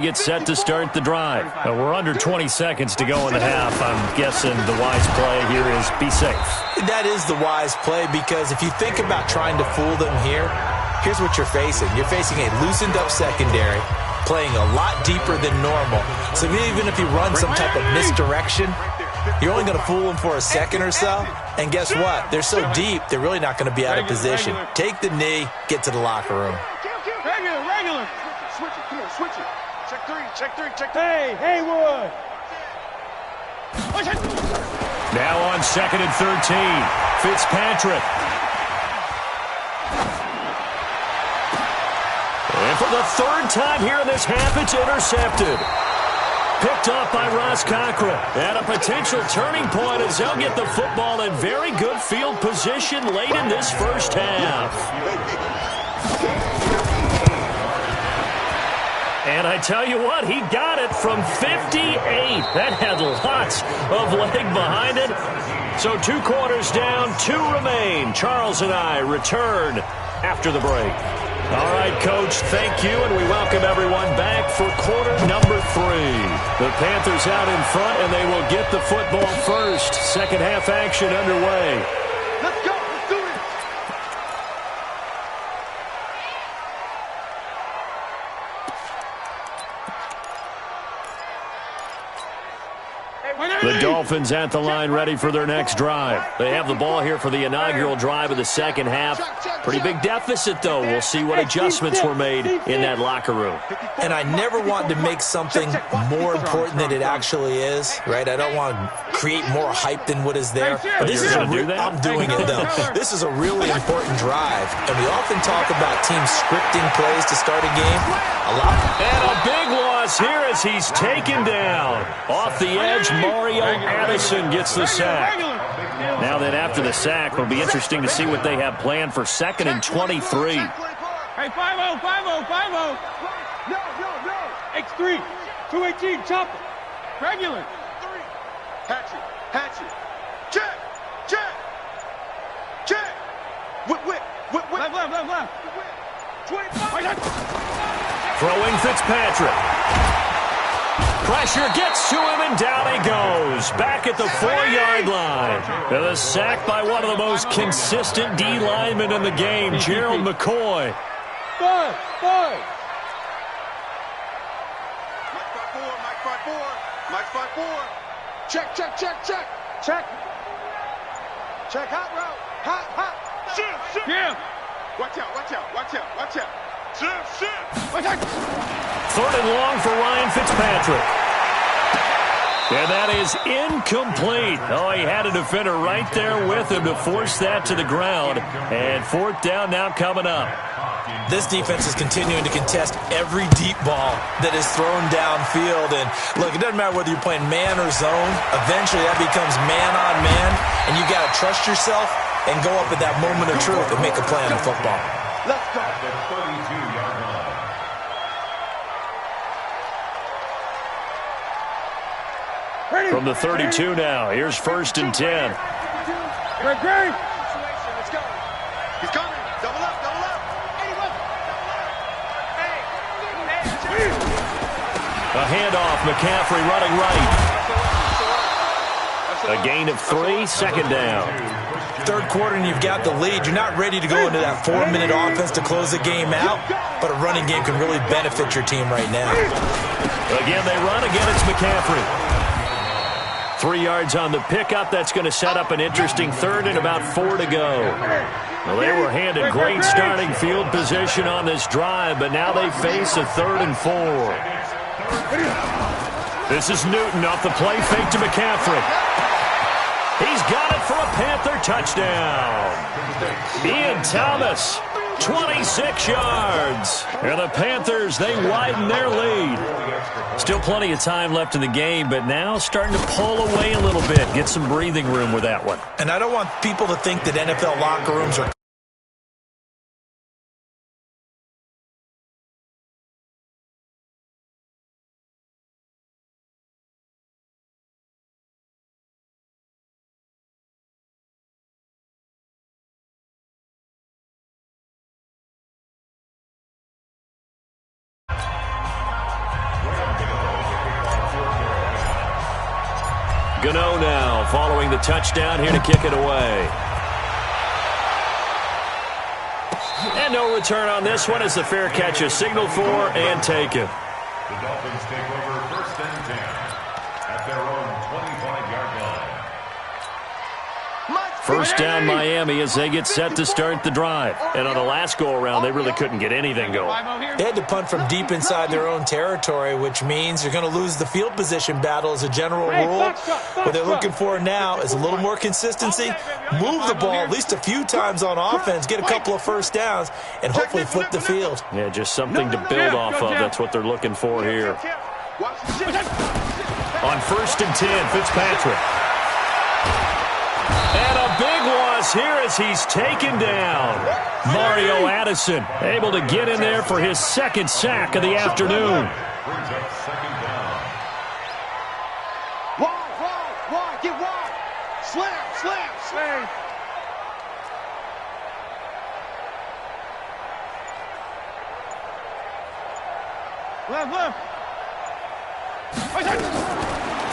Get set to start the drive. We're under 20 seconds to go in the half. I'm guessing the wise play here is be safe. That is the wise play, because if you think about trying to fool them here, here's what you're facing. You're facing a loosened up secondary, playing a lot deeper than normal. So even if you run some type of misdirection, you're only going to fool them for a second or so. And guess what? They're so deep, they're really not going to be out of position. Take the knee, get to the locker room. Regular. Switch it. Come on, switch it. Check three. Hey, Haywood. Now on 2nd and 13. Fitzpatrick. And for the third time here in this half, it's intercepted. Picked off by Ross Cochran. And a potential turning point as they'll get the football in very good field position late in this first half. And I tell you what, he got it from 58. That had lots of leg behind it. So 2 quarters down, 2 remain. Charles and I return after the break. All right, Coach, thank you, and we welcome everyone back for quarter number 3. The Panthers out in front, and they will get the football first. Second half action underway. Let's go. Let's do it. The Dolphins at the line ready for their next drive. They have the ball here for the inaugural drive of the second half. Pretty big deficit, though. We'll see what adjustments were made in that locker room. And I never want to make something more important than it actually is, right? I don't want to create more hype than what is there. But this is do that? I'm doing it, though. This is a really important drive. And we often talk about teams scripting plays to start a game. And a big loss here as he's taken down. Off the edge, Mario Addison gets the sack. Now then, after the sack, it'll be interesting to see what they have planned for 2nd and 23. Hey, 5-0. No. X3. 218, chop it. Regular. 3. Hatchet. Check. Whip. Left. 25. Throwing Fitzpatrick. Pressure gets to him, and down he goes. Back at the 4-yard line. And a sack by one of the most consistent D linemen in the game, Gerald McCoy. 5. Mike 5-4. Check. Hot route. Hot. Shift. Watch out. Shift. 3rd and long for Ryan Fitzpatrick. And that is incomplete. Oh, he had a defender right there with him to force that to the ground. And 4th down now coming up. This defense is continuing to contest every deep ball that is thrown downfield. And look, it doesn't matter whether you're playing man or zone. Eventually that becomes man on man. And you got to trust yourself and go up at that moment of truth and make a play on the football. Let's go. From the 32 now, here's 1st and 10. Great. Let's go. He's coming. Double up. A handoff, McCaffrey running right. A gain of 3, 2nd down. 3rd quarter and you've got the lead. You're not ready to go into that 4-minute offense to close the game out, but a running game can really benefit your team right now. Again, they run. Again, it's McCaffrey. 3 yards on the pickup. That's going to set up an interesting 3rd and about 4 to go. Well, they were handed great starting field position on this drive, but now they face a 3rd and 4. This is Newton off the play fake to McCaffrey. He's got it for a Panther touchdown. Ian Thomas, 26 yards. And the Panthers, they widen their lead. Still plenty of time left in the game, but now starting to pull away a little bit. Get some breathing room with that one. And I don't want people to think that NFL locker rooms are Gano now following the touchdown here to kick it away. And no return on this one as the fair catch is signaled for and taken. The Dolphins take over 1st and 10 at their own 25-yard line. First down Miami as they get set to start the drive. And on the last go-around, they really couldn't get anything going. They had to punt from deep inside their own territory, which means you're going to lose the field position battle as a general rule. What they're looking for now is a little more consistency, move the ball at least a few times on offense, get a couple of first downs, and hopefully flip the field. Yeah, just something to build off of. That's what they're looking for here. On 1st and 10, Fitzpatrick. And a big loss here as he's taken down. Mario Addison able to get in there for his 2nd sack of the afternoon. Brings up 2nd down. Wide, get wide. Slam. Left.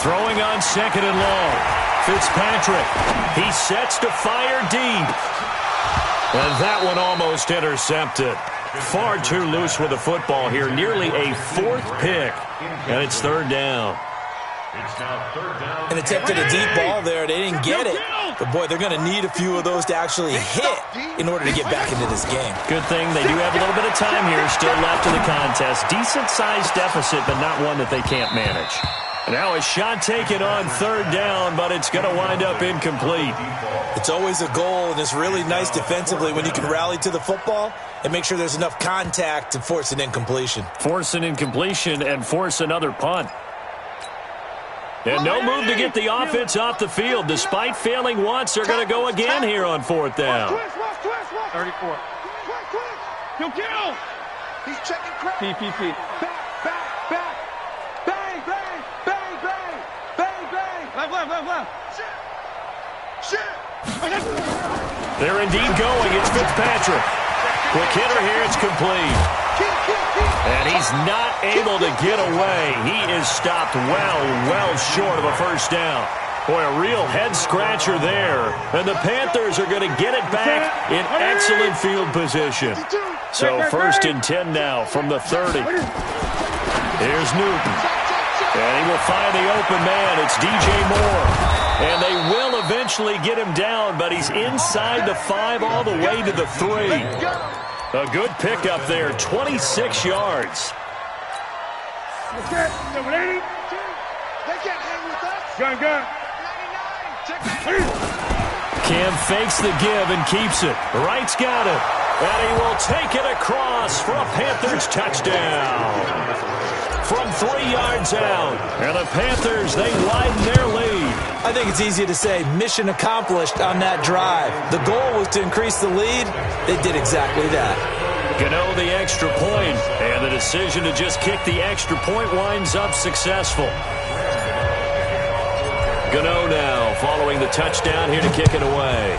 Throwing on 2nd and long. Fitzpatrick, he sets to fire deep. And that one almost intercepted. Far too loose with the football here. Nearly a 4th pick. And it's 3rd down. It's now 3rd down. And attempted a deep ball there. They didn't get it. But, boy, they're going to need a few of those to actually hit in order to get back into this game. Good thing they do have a little bit of time here still left in the contest. Decent-sized deficit, but not one that they can't manage. Now a shot taken on 3rd down, but it's going to wind up incomplete. It's always a goal, and it's really nice defensively when you can rally to the football and make sure there's enough contact to force an incompletion. Force an incompletion and force another punt. And no move to get the offense off the field. Despite failing once, they're going to go again here on 4th down. 34. Kill. He's checking crap. PPP. Back. Bang. Left. Shit. They're indeed going. It's Fitzpatrick. Quick hitter here. It's complete. And he's not able to get away. He is stopped well short of a 1st down. Boy, a real head-scratcher there. And the Panthers are going to get it back in excellent field position. So 1st and 10 now from the 30. Here's Newton. And he will find the open man. It's DJ Moore. And they will eventually get him down, but he's inside the 5 all the way to the 3. A good pickup there, 26 yards. They can't hang with us. Gun. Cam fakes the give and keeps it. Wright's got it. And he will take it across for a Panthers touchdown. From 3 yards out. And the Panthers, they widen their lead. I think it's easy to say mission accomplished on that drive. The goal was to increase the lead. They did exactly that. Gano the extra point, and the decision to just kick the extra point winds up successful. Gano now following the touchdown here to kick it away.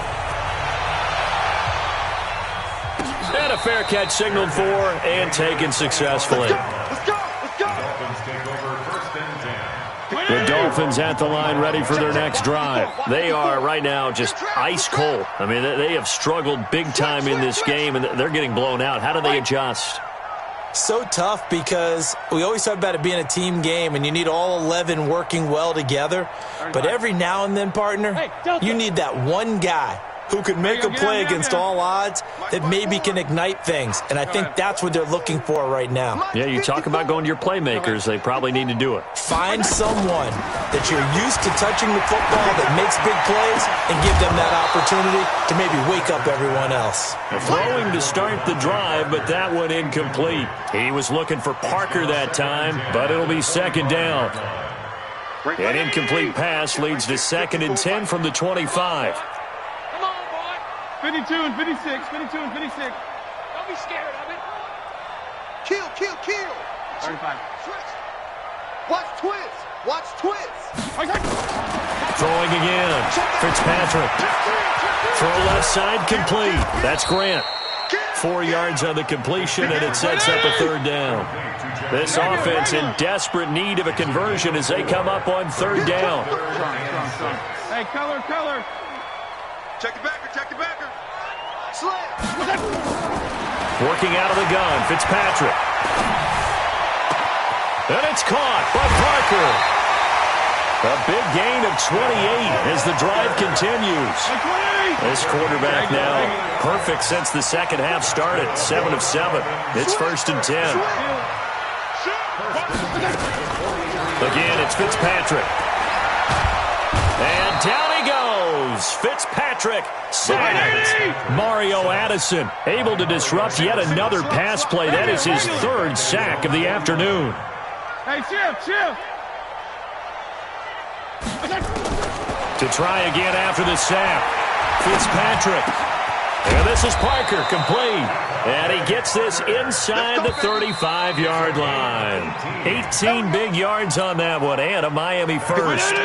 And a fair catch signaled for and taken successfully. Let's go. Dolphins take over 1st and 10. The Dolphins at the line ready for their next drive. They are right now just ice cold. I mean, they have struggled big time in this game, and they're getting blown out. How do they adjust? So tough because we always talk about it being a team game, and you need all 11 working well together. But every now and then, partner, you need that one guy who can make a play against all odds that maybe can ignite things. And I think that's what they're looking for right now. Yeah, you talk about going to your playmakers. They probably need to do it. Find someone that you're used to touching the football that makes big plays and give them that opportunity to maybe wake up everyone else. Throwing to start the drive, but that one incomplete. He was looking for Parker that time, but it'll be 2nd down. An incomplete pass leads to 2nd and 10 from the 25. 52 and 56. 52 and 56. Don't be scared of it. Kill. 35. Switch. Watch twist. Throwing again. Fitzpatrick. Throw left side complete. That's Grant. 4 yards on the completion, and it sets up a third down. This offense in desperate need of a conversion as they come up on third down. Hey, color. Check the backer. Slam. Working out of the gun, Fitzpatrick. And it's caught by Parker. A big gain of 28 as the drive continues. This quarterback now perfect since the second half started. 7 of 7. It's 1st and 10. Again, it's Fitzpatrick. And down he goes. Fitzpatrick sacked. Mario Addison able to disrupt yet another pass play. That is his 3rd sack of the afternoon. Hey, chill. To try again after the sack. Fitzpatrick. And this is Parker, complete. And he gets this inside the 35-yard line. 18 big yards on that one, and a Miami first.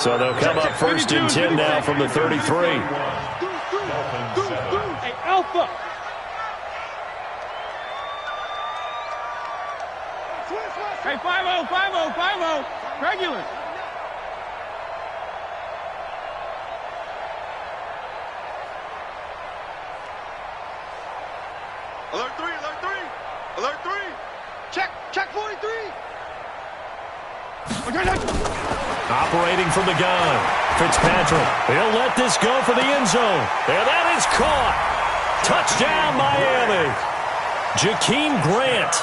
So they'll come up 1st and 10 now from the 33. Hey, Alpha. Hey, 5-0. Regular. Alert 3. Check 43. Operating from the gun. Fitzpatrick. He'll let this go for the end zone. And that is caught. Touchdown, Miami. Jakeem Grant,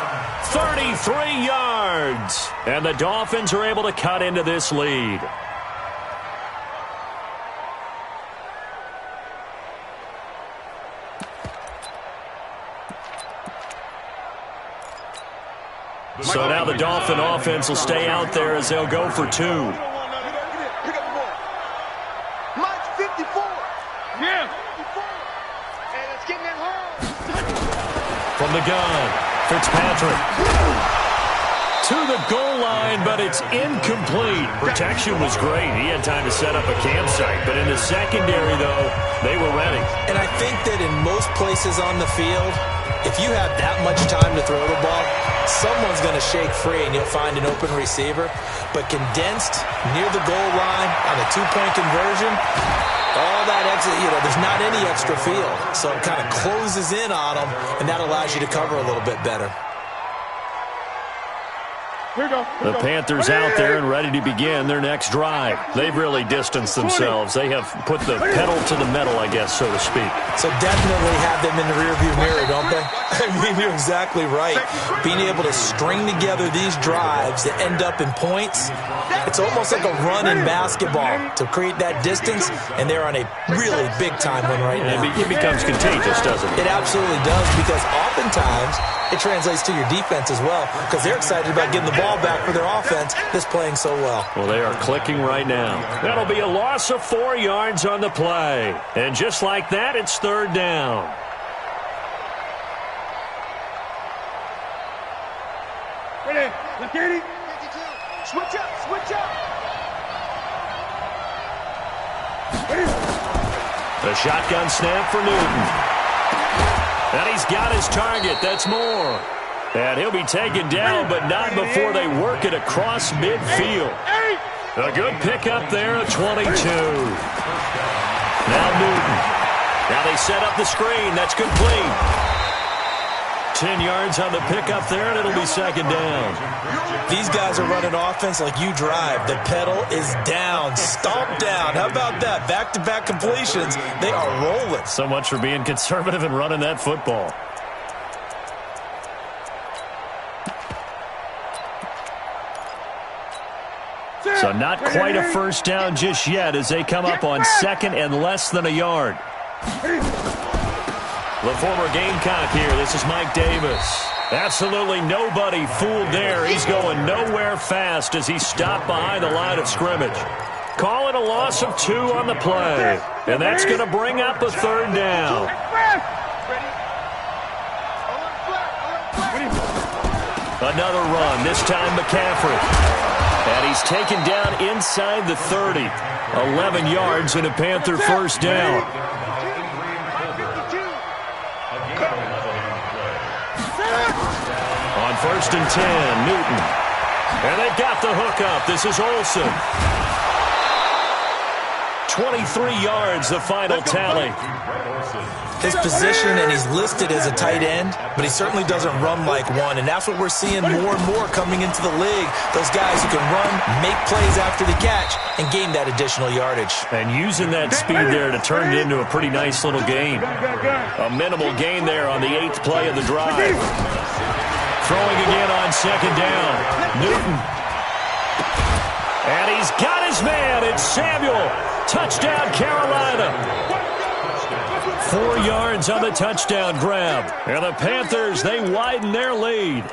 33 yards. And the Dolphins are able to cut into this lead. So now the Dolphin offense will stay out there as they'll go for 2. Pick up the ball. Mike's 54. Yeah. 54. And it's getting in hard. From the gun, Fitzpatrick. To the goal line, but it's incomplete. Protection was great. He had time to set up a campsite. But in the secondary, though, they were ready. And I think that in most places on the field, if you have that much time to throw the ball, someone's going to shake free and you'll find an open receiver. But condensed near the goal line on a 2-point conversion, all that extra, there's not any extra field. So it kind of closes in on them, and that allows you to cover a little bit better. The Panthers out there and ready to begin their next drive. They've really distanced themselves. They have put the pedal to the metal, I guess, so to speak. So definitely have them in the rearview mirror, don't they? I mean, you're exactly right. Being able to string together these drives that end up in points, it's almost like a run in basketball to create that distance, and they're on a really big-time one right now. It becomes contagious, doesn't it? It absolutely does, because oftentimes it translates to your defense as well, because they're excited about getting the ball back for their offense that's playing so well. Well, they are clicking right now. That'll be a loss of 4 yards on the play. And just like that, it's 3rd down. Ready? Look at it. Switch up. The shotgun snap for Newton. And he's got his target. That's Moore. And he'll be taken down, but not before they work it across midfield. A good pickup there at 22. Now Newton. Now they set up the screen. That's complete. 10 yards on the pickup there, and it'll be 2nd down. These guys are running offense like you drive. The pedal is down, stomped down. How about that? Back-to-back completions. They are rolling. So much for being conservative and running that football. So not quite a 1st down just yet as they come up on 2nd and less than a yard. The former Gamecock here. This is Mike Davis. Absolutely nobody fooled there. He's going nowhere fast as he stopped behind the line of scrimmage. Call it a loss of 2 on the play. And that's going to bring up a 3rd down. Another run, this time McCaffrey. And he's taken down inside the 30. 11 yards and a Panther 1st down. first and 10. Newton. And they've got the hook up. This is Olsen. 23 yards, the final tally. His position, and he's listed as a tight end, but he certainly doesn't run like one, and that's what we're seeing more and more coming into the league. Those guys who can run, make plays after the catch, and gain that additional yardage. And using that speed there to turn it into a pretty nice little gain. A minimal gain there on the 8th play of the drive. Throwing again on second down. Newton. And he's got his man. It's Samuel. Touchdown, Carolina. 4 yards on the touchdown grab. And the Panthers, they widen their lead.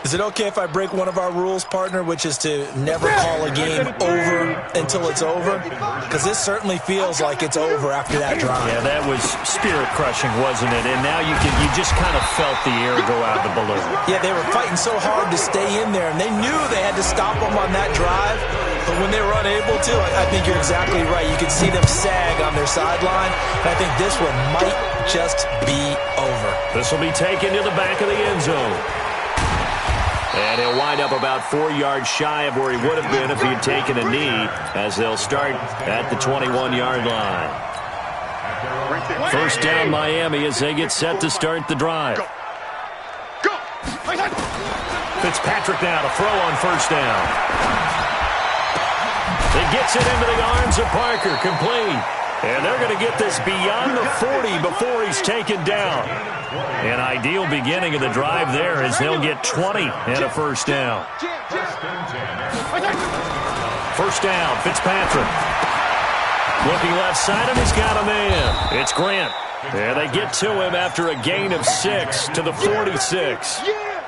Is it okay if I break one of our rules, partner, which is to never call a game over until it's over? Because this certainly feels like it's over after that drive. Yeah, that was spirit-crushing, wasn't it? And now you just kind of felt the air go out of the balloon. Yeah, they were fighting so hard to stay in there, and they knew they had to stop them on that drive. But when they were unable to, I think you're exactly right. You could see them sag on their sideline. And I think this one might just be over. This will be taken to the back of the end zone. And he'll wind up about 4 yards shy of where he would have been if he had taken a knee, as they'll start at the 21-yard line. First down, Miami, as they get set to start the drive. Fitzpatrick now to throw on first down. He gets it into the arms of Parker, complete. And they're going to get this beyond the 40 before he's taken down. An ideal beginning of the drive there as they'll get 20 and a first down. First down, Fitzpatrick. Looking left side, and he's got a man. It's Grant. And they get to him after a gain of 6 to the 46.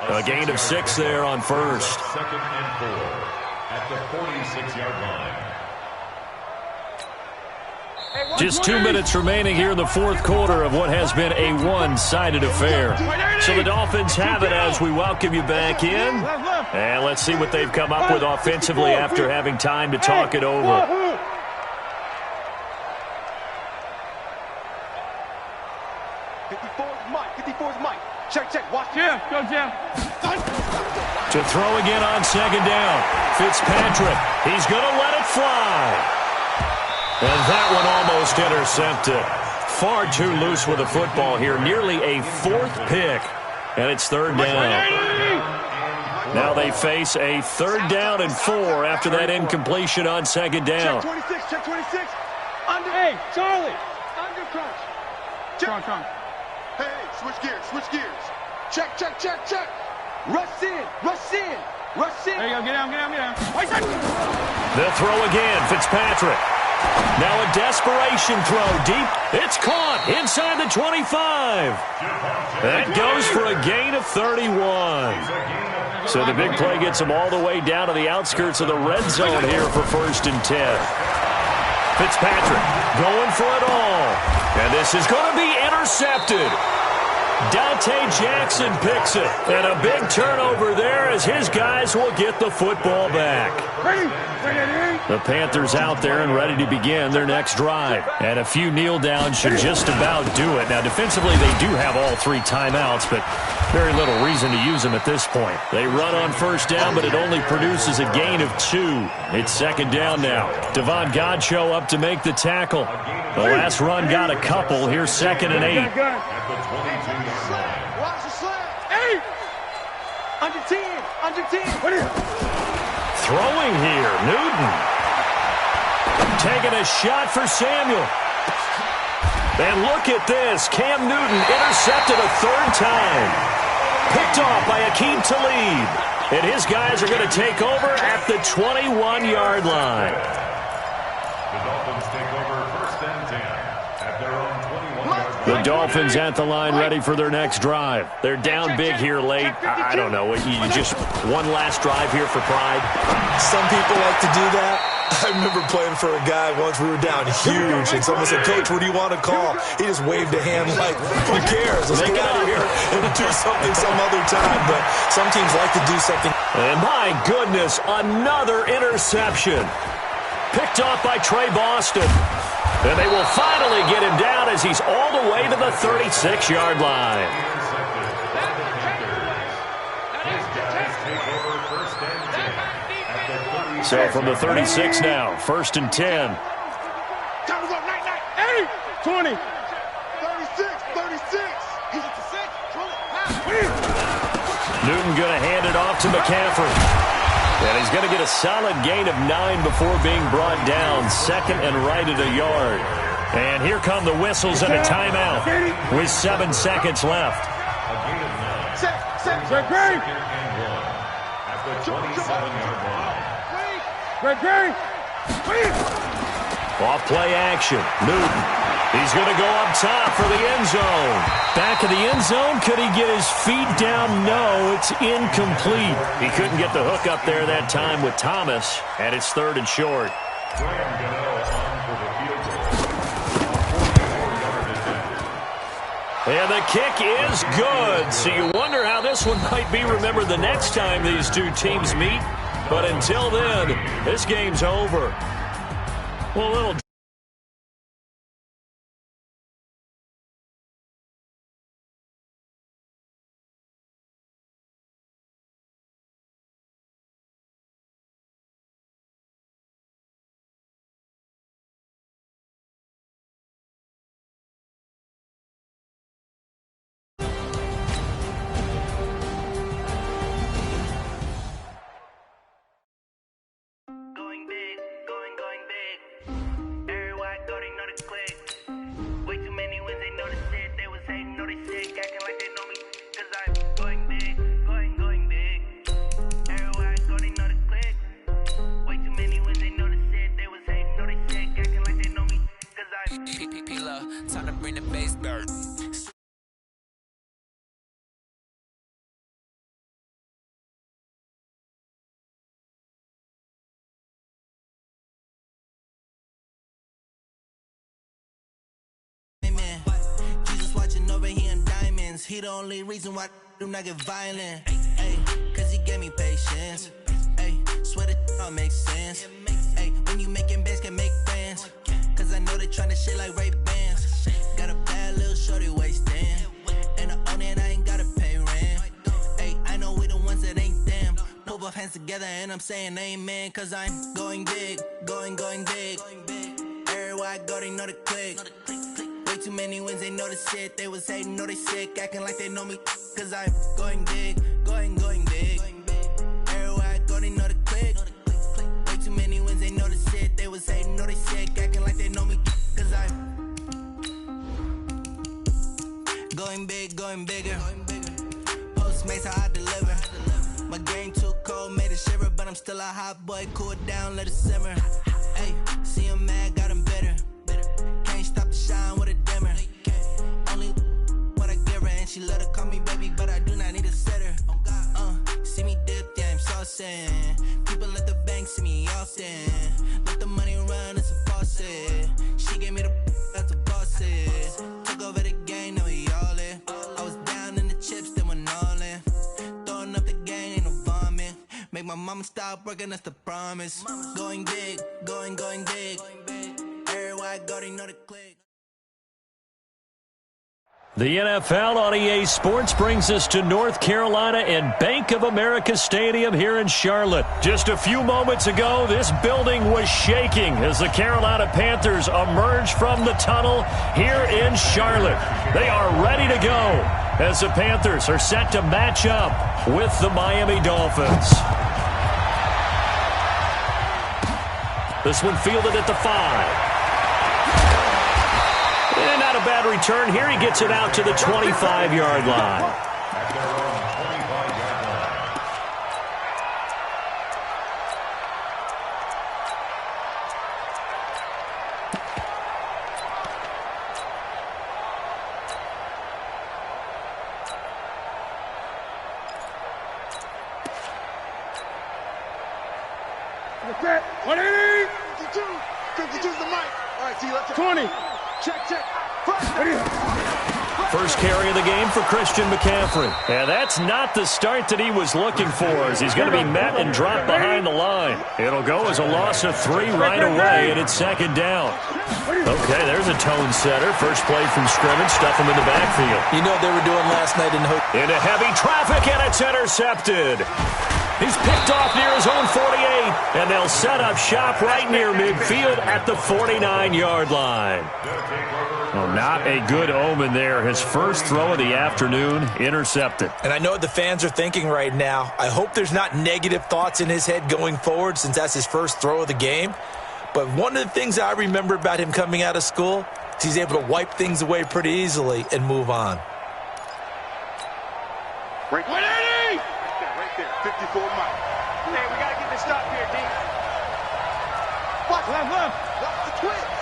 A gain of 6 there on first. Second and 4 at the 46-yard line. Just 2 minutes remaining here in the fourth quarter of what has been a one-sided affair. So the Dolphins have it as we welcome you back in. And let's see what they've come up with offensively after having time to talk it over. 54's Mike. 54's Mike. Check. Watch. Jim, go Jim. To throw again on second down. Fitzpatrick. He's going to let it fly. And that one almost intercepted. Far too loose with the football here. Nearly a 4th pick. And it's third down. Now they face a third down and 4 after that incompletion on second down. Check 26. Under. Hey, Charlie. Under crunch. Come on. Hey, switch gears. Check. Rush in. There you go, get down. The throw again, Fitzpatrick. Now a desperation throw deep. It's caught inside the 25. That goes for a gain of 31. So the big play gets them all the way down to the outskirts of the red zone here for first and 10. Fitzpatrick going for it all. And this is going to be intercepted. Dante Jackson picks it. And a big turnover there as his guys will get the football back. The Panthers out there and ready to begin their next drive. And a few kneel downs should just about do it. Now, defensively, they do have all 3 timeouts, but very little reason to use them at this point. They run on first down, but it only produces a gain of 2. It's second down now. Devon Godchaux up to make the tackle. The last run got a couple. Here's second and 8. Watch the slant. 8. Under 10. Throwing here, Newton. Taking a shot for Samuel. And look at this. Cam Newton intercepted a 3rd time. Picked off by Akeem Talib. And his guys are going to take over at the 21-yard line. The Dolphins take over first and 10 at their own 21-yard line. The Dolphins at the line ready for their next drive. They're down big here late. I don't know. You just one last drive here for pride. Some people like to do that. I remember playing for a guy once. We were down huge, and someone said, "Coach, what do you want to call?" He just waved a hand like, "Who cares? Let's get out of here and do something some other time." But some teams like to do something. And my goodness, another interception. Picked off by Trey Boston. And they will finally get him down as he's all the way to the 36-yard line. So from the 36 now, 1st and 10. Time to go. Night, night. 20. 36, 36. He's at the 6. Pull it. Newton going to hand it off to McCaffrey. And he's going to get a solid gain of 9 before being brought down. 2nd and right at a yard. And here come the whistles and a timeout with 7 seconds left. Set. Great. At the 27-yard line. Off play action. Newton. He's going to go up top for the end zone. Back of the end zone. Could he get his feet down? No, it's incomplete. He couldn't get the hook up there that time with Thomas, and it's 3rd and short. And the kick is good. So you wonder how this one might be remembered the next time these two teams meet. But until then, this game's over. Well, a little... Time to bring the bass back. Amen. Jesus watching over here in diamonds. He the only reason why I do not get violent. Ay, cause he gave me patience. Ay, swear that all makes sense. Ay, when you making bands can make friends. Cause I know they tryna shit like Ray-Bans. Got a bad little shorty wasting. And I own it, I ain't gotta pay rent. Ay, I know we the ones that ain't them. Put both hands together and I'm saying amen. Cause I'm going big, going big. Everywhere I go, they know the click. Way too many wins, they know the shit. They was hating, know they sick, acting like they know me. Cause I'm going big, going big. Everywhere I go, they know the click. Way too many wins, they know the shit. They was hating, know they sick, acting like they know me. Cause I'm going big, going bigger. Postmates how I deliver. My game too cold, made it shiver. But I'm still a hot boy, cool it down, let it simmer. Hey, see him mad, got him bitter. Can't stop the shine with a dimmer. Only what I give her, and she let her call me baby, but I do not need a sitter. See me dip, yeah, I'm saucing. People at the bank see me often. Let the money run, it's a faucet. She gave me the that's a boss it. Took over the game, now we all in. I was down in the chips, then went all in. Throwing up the gang, ain't no vomit. Make my mama stop working, that's the promise. Going big, going big. Everywhere I go, they know the click. The NFL on EA Sports brings us to North Carolina and Bank of America Stadium here in Charlotte. Just a few moments ago, this building was shaking as the Carolina Panthers emerge from the tunnel here in Charlotte. They are ready to go as the Panthers are set to match up with the Miami Dolphins. This one fielded at the 5. And not a bad return here. He gets it out to the 25-yard line. At their own 25-yard line. Set. 180. 52's the mic. All right, see, let's 20. check. First carry of the game for Christian McCaffrey. And that's not the start that he was looking for, as he's going to be met and dropped behind the line. It'll go as a loss of 3 right away, and it's 2nd down. Okay, there's a tone setter. First play from scrimmage, stuff him in the backfield. You know what they were doing last night in the hook. Into heavy traffic, and it's intercepted. He's picked off near his own 48. And they'll set up shop right near midfield at the 49-yard line. Well, not a good omen there. His first throw of the afternoon intercepted. And I know what the fans are thinking right now. I hope there's not negative thoughts in his head going forward since that's his first throw of the game. But one of the things I remember about him coming out of school is he's able to wipe things away pretty easily and move on. Right there, 54 miles. Hey, we got to get this stop here, D. Watch the twins.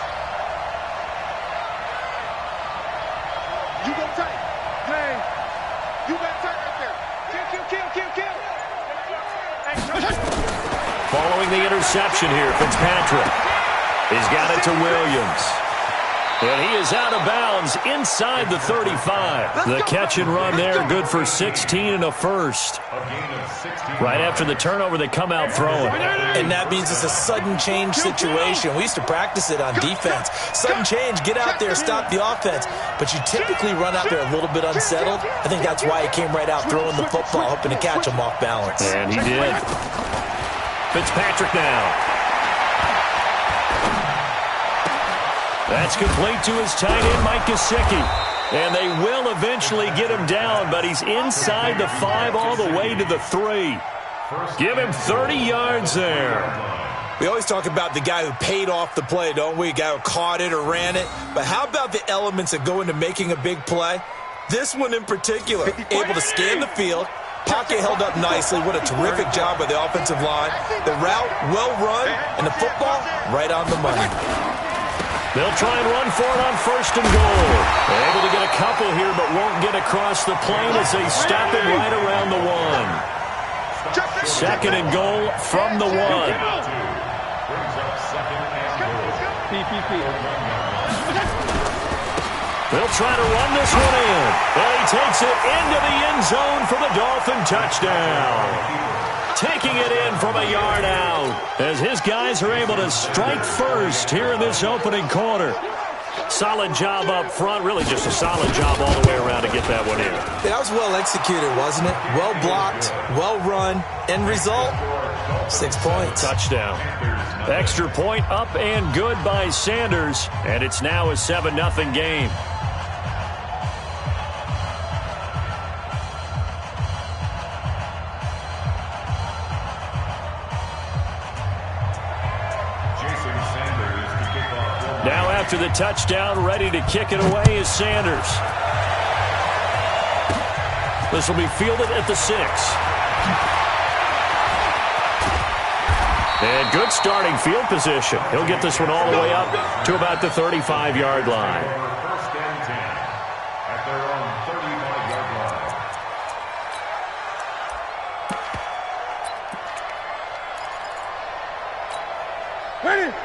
You go tight. Hey. You got tight right there. Kill. Following the interception here, Fitzpatrick. He's got it to Williams. And he is out of bounds inside the 35. The catch and run there, good for 16 and a first. Right after the turnover, they come out throwing. And that means it's a sudden change situation. We used to practice it on defense. Sudden change, get out there, stop the offense. But you typically run out there a little bit unsettled. I think that's why he came right out throwing the football, hoping to catch him off balance. And he did. Fitzpatrick now. That's complete to his tight end, Mike Gesicki. And they will eventually get him down, but he's inside the 5 all the way to the 3. Give him 30 yards there. We always talk about the guy who paid off the play, don't we? A guy who caught it or ran it. But how about the elements that go into making a big play? This one in particular, able to scan the field. Pocket held up nicely. What a terrific job by the offensive line. The route, well run, and the football, right on the money. They'll try and run for it on 1st and goal. They're able to get a couple here, but won't get across the plane as they stop him right around the 1. 2nd and goal from the 1. They'll try to run this one in. And he takes it into the end zone for the Dolphin touchdown. Taking it in from a yard out as his guys are able to strike first here in this opening quarter. Solid job up front, really just a solid job all the way around to get that one in. That was well executed, wasn't it? Well blocked, well run. End result, 6 points. Touchdown. Extra point up and good by Sanders, and it's now a 7-0 game. Now after the touchdown, ready to kick it away is Sanders. This will be fielded at the 6. And good starting field position. He'll get this one all the way up to about the 35-yard line. First and 10 at their own 35-yard line.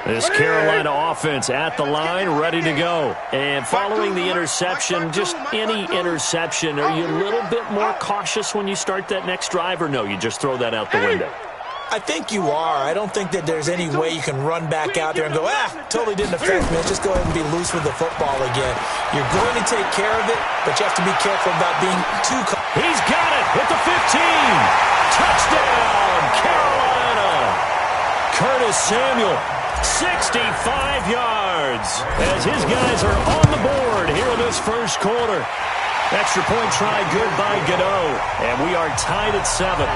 This Carolina offense at the line, ready to go. And following the interception, just any interception, are you a little bit more cautious when you start that next drive, or no, you just throw that out the window? I think you are. I don't think that there's any way you can run back out there and go, totally didn't affect me. Just go ahead and be loose with the football again. You're going to take care of it, but you have to be careful about being too... He's got it at the 15. Touchdown, Carolina. Curtis Samuel, 65 yards, as his guys are on the board here in this first quarter. Extra point try good by Godot, and we are tied at 7.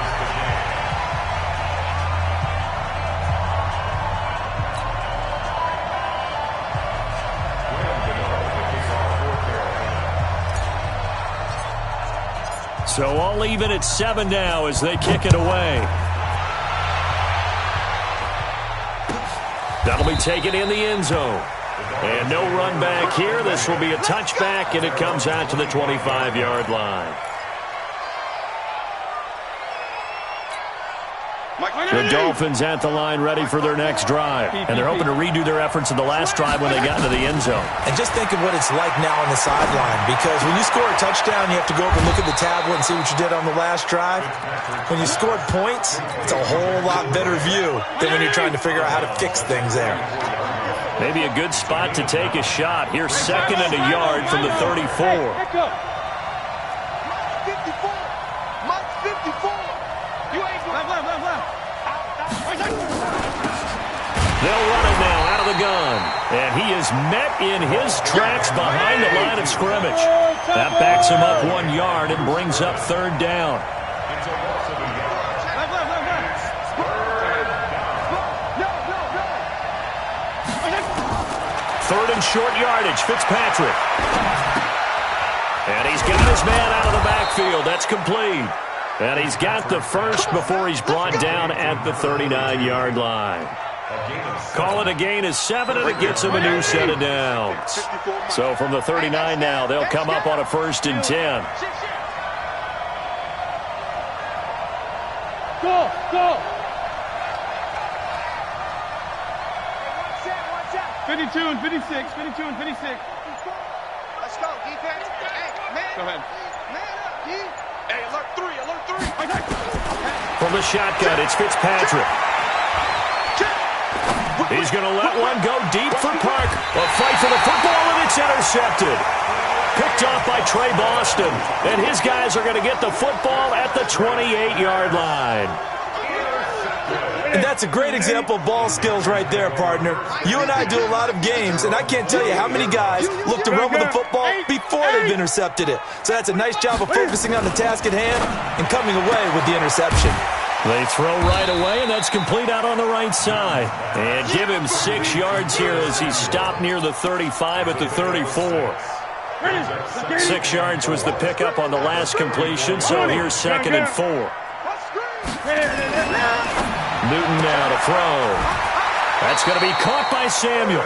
So all even at 7 now as they kick it away. That'll be taken in the end zone. And no run back here. This will be a touchback, and it comes out to the 25-yard line. The Dolphins at the line ready for their next drive. And they're hoping to redo their efforts in the last drive when they got into the end zone. And just think of what it's like now on the sideline, because when you score a touchdown, you have to go up and look at the tablet and see what you did on the last drive. When you scored points, it's a whole lot better view than when you're trying to figure out how to fix things there. Maybe a good spot to take a shot. Here's 2nd and a yard from the 34. Mike 54. You ain't left. They'll run it now out of the gun. And he is met in his tracks behind the line of scrimmage. That backs him up 1 yard and brings up third down. It's a loss of a yard. Third and short yardage, Fitzpatrick. And he's got his man out of the backfield. That's complete. And he's got the first before he's brought down at the 39-yard line. Call it a gain of 7, and it gets him a new set of downs. So from the 39 now, they'll come up on a 1st and 10. Go! 52 and 56, 52 and 56. Let's go, defense. Hey, man. Go ahead. Man up, D. Hey, alert 3. From the shotgun, it's Fitzpatrick. He's going to let one go deep for Park. A fight for the football, and it's intercepted. Picked off by Trey Boston. And his guys are going to get the football at the 28-yard line. And that's a great example of ball skills right there, partner. You and I do a lot of games, and I can't tell you how many guys look to run with the football before they've intercepted it. So that's a nice job of focusing on the task at hand and coming away with the interception. They throw right away, and that's complete out on the right side. And give him 6 yards here as he's stopped near the 35 at the 34. 6 yards was the pickup on the last completion, so here's 2nd and 4. Newton now to throw. That's going to be caught by Samuel.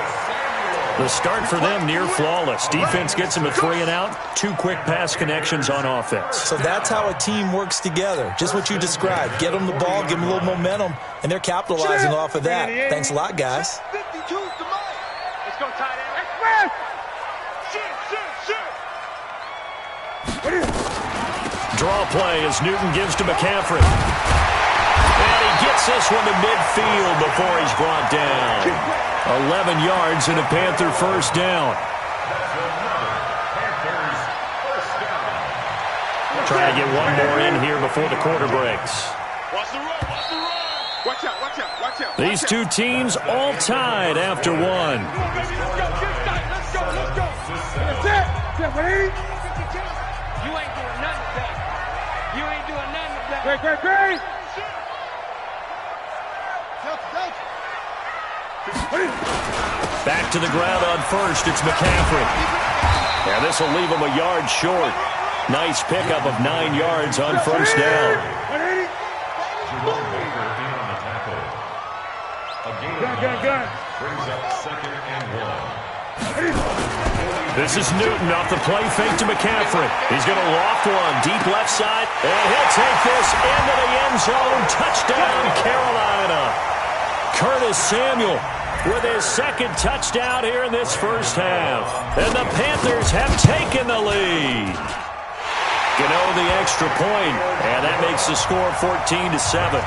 The start for them near flawless. Defense gets them a 3 and out. 2 quick pass connections on offense. So that's how a team works together. Just what you described. Get them the ball, give them a little momentum, and they're capitalizing off of that. Thanks a lot, guys. 52's the mic. Let's go, tight end. Draw play as Newton gives to McCaffrey. And he gets this one to midfield before he's brought down. 11 yards and a Panther first down. Trying to get one more in here before the quarter breaks. Watch the run. Watch out. These two teams all tied after one. Let's go. That's it. You ain't doing nothing today. You ain't doing nothing today. Great. Back to the ground on first. It's McCaffrey. And this will leave him a yard short. Nice pickup of 9 yards on first down. Gun. Brings up 2nd and 1. This is Newton off the play fake to McCaffrey. He's going to loft one deep left side, and he'll take this into the end zone. Touchdown, Carolina. Curtis Samuel with his 2nd touchdown here in this first half. And the Panthers have taken the lead. Gano the extra point, and that makes the score 14-7.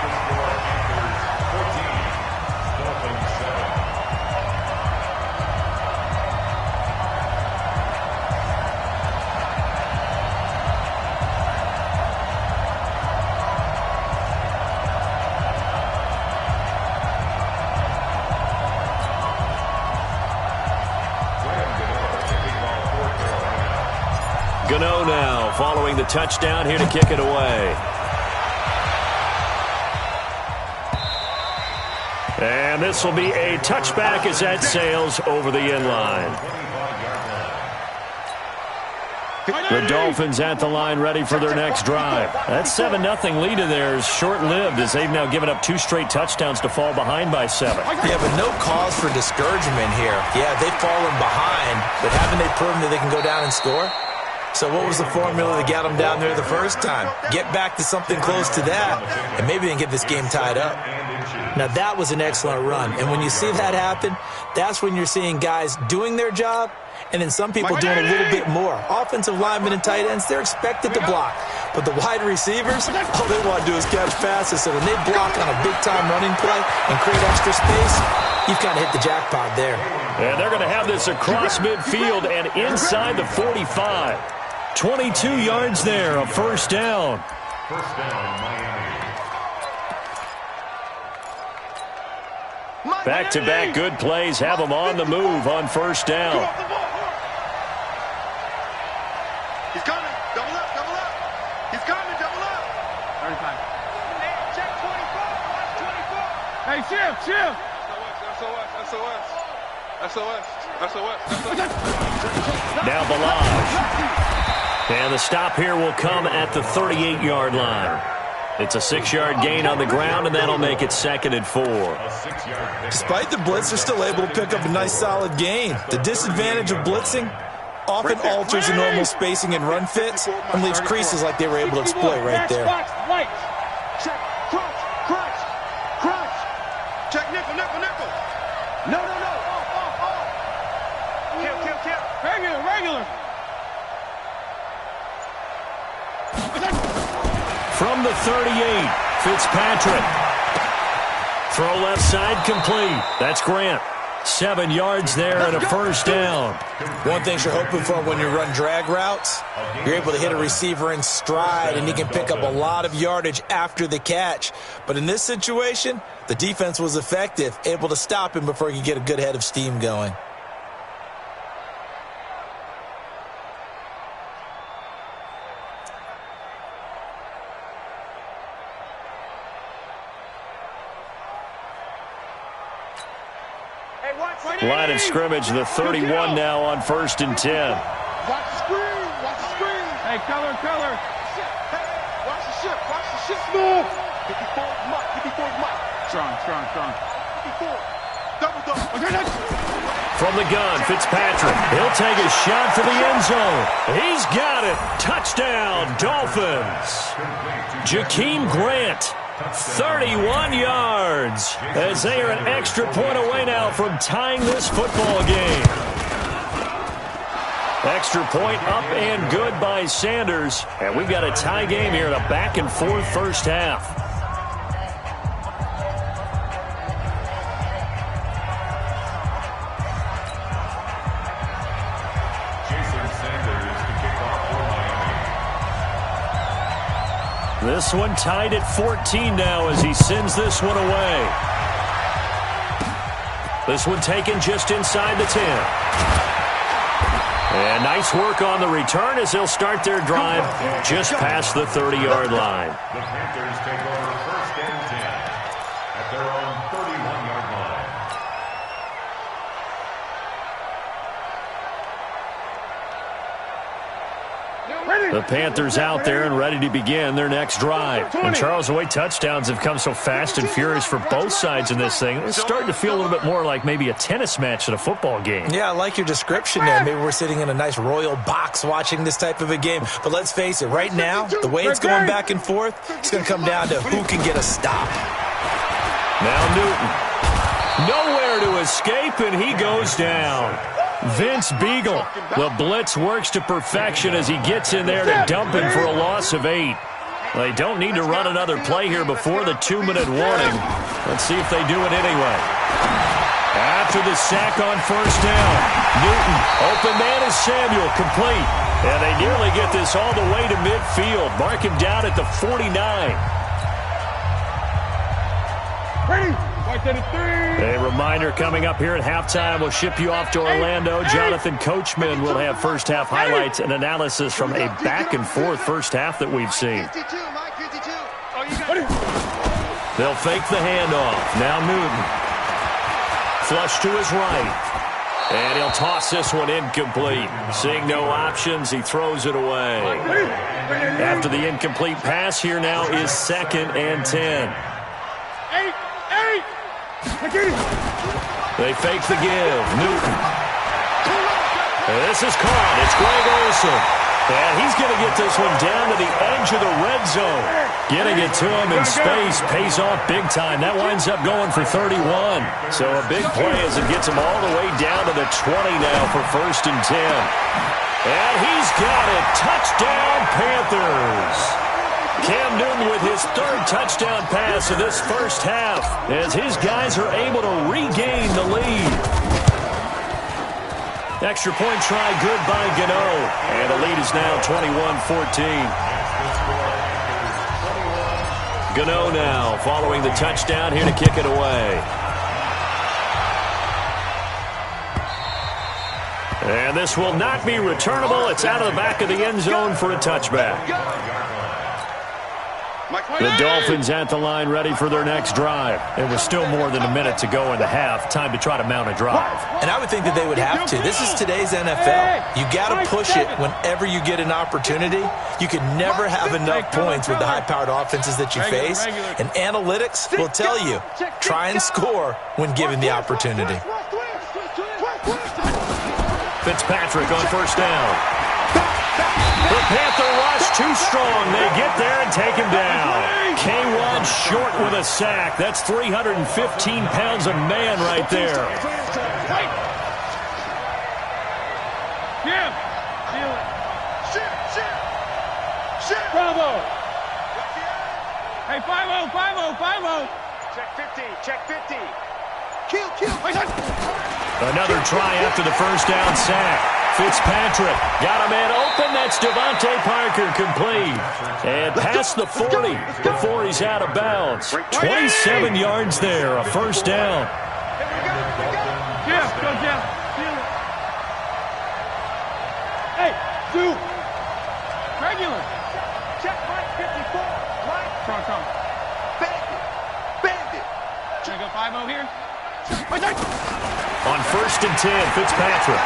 Gano now following the touchdown here to kick it away. And this will be a touchback as that sails over the end line. The Dolphins at the line ready for their next drive. That 7-0 lead of theirs short-lived as they've now given up 2 straight touchdowns to fall behind by 7. Yeah, but no cause for discouragement here. Yeah, they've fallen behind, but haven't they proven that they can go down and score? So what was the formula that got them down there the first time? Get back to something close to that, and maybe they can get this game tied up. Now, that was an excellent run, and when you see that happen, that's when you're seeing guys doing their job, and then some people doing a little bit more. Offensive linemen and tight ends, they're expected to block. But the wide receivers, all they want to do is catch passes. So when they block on a big-time running play and create extra space, you've kind of hit the jackpot there. And they're going to have this across midfield and inside the 45. 22 yards there, a first down. First down, Miami. Back-to-back good plays have them on the move on first down. He's coming. Double up, double up. He's coming, double up. 35. Hey, check 24. Watch 24. Hey, shift. SOS. Now Balaj. And the stop here will come at the 38-yard line. It's a 6-yard gain on the ground, and that'll make it 2nd and 4. Despite the blitz, they're still able to pick up a nice solid gain. The disadvantage of blitzing often alters the normal spacing and run fits and leaves creases like they were able to exploit right there. Check, crunch. Check, nickel. No. Kill. Regular. From the 38, Fitzpatrick. Throw left side complete. That's Grant. 7 yards there and a first down. One thing you're hoping for when you run drag routes, you're able to hit a receiver in stride and he can pick up a lot of yardage after the catch. But in this situation, the defense was effective, able to stop him before he could get a good head of steam going. Line of scrimmage, the 31 now on 1st and 10. Watch the screen. Hey, color. Watch the ship. Smooth. 54 Mike. Strong. 54. Double. From the gun, Fitzpatrick. He'll take a shot for the end zone. He's got it. Touchdown, Dolphins. Jakeem Grant. 31 yards as they are an extra point away now from tying this football game. Extra point up and good by Sanders. And we've got a tie game here in a back-and-forth first half. This one tied at 14 now as he sends this one away. This one taken just inside the 10. And nice work on the return as they'll start their drive just past the 30-yard line. The Panthers take over 1st and 10 at their own 31-yard line. The Panthers out there and ready to begin their next drive. And Charles, the way touchdowns have come so fast and furious for both sides in this thing, it's starting to feel a little bit more like maybe a tennis match than a football game. Yeah, I like your description there. Maybe we're sitting in a nice royal box watching this type of a game. But let's face it, right now, the way it's going back and forth, it's going to come down to who can get a stop. Now Newton. Nowhere to escape, and he goes down. Vince Beagle. The blitz works to perfection as he gets in there to dump him for a loss of 8. They don't need to run another play here before the 2-minute warning. Let's see if they do it anyway. After the sack on first down, Newton, open man is Samuel, complete. And they nearly get this all the way to midfield. Mark him down at the 49. Ready? White 33. A reminder coming up here at halftime. We'll ship you off to Orlando. Jonathan Coachman will have first half highlights and analysis from a back-and-forth first half that we've seen. 52, Mike, 52. They'll fake the handoff. Now Newton. Flush to his right. And he'll toss this one incomplete. Seeing no options, he throws it away. After the incomplete pass, here now is 2nd and 10. 8. They fake the give. Newton. This is caught. It's Greg Olsen. And he's going to get this one down to the edge of the red zone. Getting it to him in space pays off big time. That winds up going for 31. So a big play as it gets him all the way down to the 20 now for 1st and 10. And he's got it. Touchdown, Panthers. Cam Newton with his 3rd touchdown pass of this first half as his guys are able to regain the lead. Extra point try good by Gano. And the lead is now 21-14. Gano now following the touchdown here to kick it away. And this will not be returnable. It's out of the back of the end zone for a touchback. The Dolphins at the line ready for their next drive. It was still more than a minute to go in the half. Time to try to mount a drive. And I would think that they would have to. This is today's NFL. You got to push it whenever you get an opportunity. You can never have enough points with the high-powered offenses that you face. And analytics will tell you, try and score when given the opportunity. Fitzpatrick on first down. The Panther rush too strong. They get there and take him down. K1 short with a sack. That's 315 pounds of man right there. Bravo. Hey, 5-0, 5-0, 5-0. Check 50, check 50. Kill. Another try after the first down sack. Fitzpatrick got a man open. That's Devontae Parker complete. And past the 40 before he's out of bounds. 27 yards there, a first down. Jeff, go Jeff. Hey, Sue. Regular. Check Mike 54. Mike. Come. Bandit. Can I go 5-0 here? On first and 10, Fitzpatrick.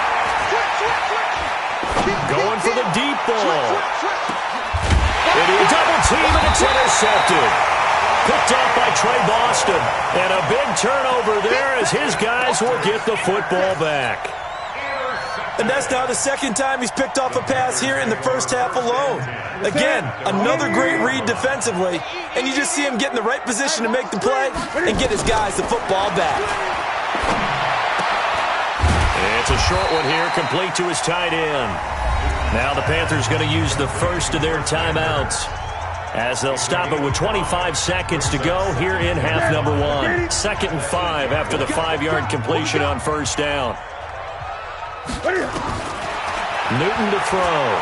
Going for the deep ball. And he double team and it's intercepted. Picked off by Trey Boston. And a big turnover there as his guys will get the football back. And that's now the second time he's picked off a pass here in the first half alone. Again, another great read defensively. And you just see him get in the right position to make the play and get his guys the football back. It's a short one here, complete to his tight end. Now the Panthers going to use the first of their timeouts as they'll stop it with 25 seconds to go here in half number 1. 2nd and 5 after the 5-yard completion on first down. Newton to throw.